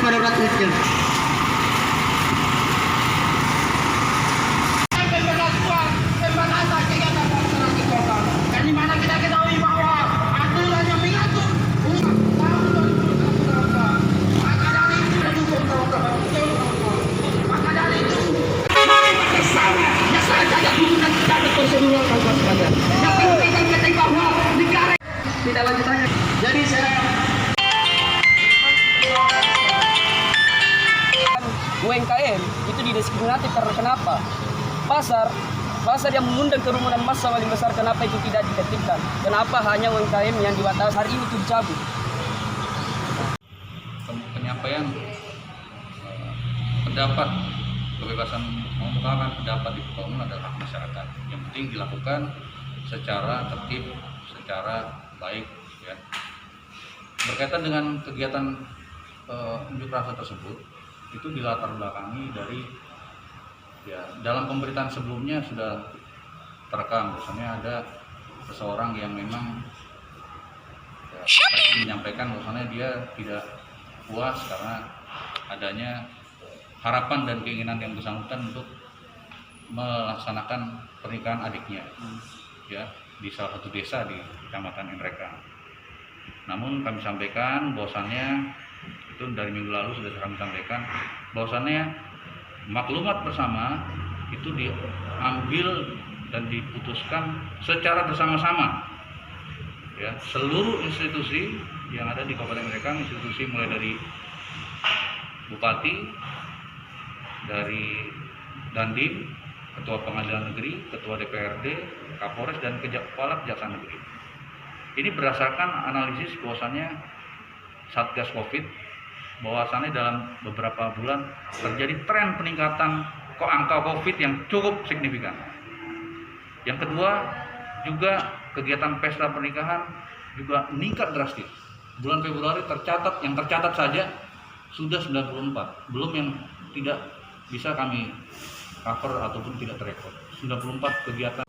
darurat kecil. Dan di mana kita ketahui bahwa aturan yang mengatur tahun 2021. Maka dari itu, ya saja gunakan catat prosedural kawan sekalian. Yang perlu kita ketahui bahwa negara tidak lanjutannya. Jadi saya UMKM itu didiskriminatif karena kenapa? Pasar yang mengundang kerumunan massa paling besar, kenapa itu tidak ditertibkan? Kenapa hanya UMKM yang dibatasi hari ini itu dicabut? Penyampaian pendapat, kebebasan mengungkapkan pendapat di muka umum adalah hak masyarakat. Yang penting dilakukan secara tertib, secara baik. Ya. Berkaitan dengan kegiatan unjuk rasa tersebut, itu dilatar belakangi dari dalam pemberitaan sebelumnya sudah terekam, misalnya ada seseorang yang memang menyampaikan bahwasanya dia tidak puas karena adanya harapan dan keinginan yang bersangkutan untuk melaksanakan pernikahan adiknya ya di salah satu desa di Kecamatan Nreka. Namun kami sampaikan bahwasannya itu dari minggu lalu sudah kami sampaikan bahwasannya maklumat bersama itu diambil dan diputuskan secara bersama-sama ya, seluruh institusi yang ada di Kabupaten Nreka, institusi mulai dari Bupati, dari Dandim, Ketua Pengadilan Negeri, Ketua DPRD, Kapolres, dan Kepala Kejaksaan Negeri. Ini berdasarkan analisis bahwasannya Satgas Covid, bahwasannya dalam beberapa bulan terjadi tren peningkatan angka Covid yang cukup signifikan. Yang kedua, juga kegiatan pesta pernikahan juga meningkat drastis. Bulan Februari yang tercatat saja sudah 94, belum yang tidak bisa kami cover ataupun tidak terekod. 94 kegiatan.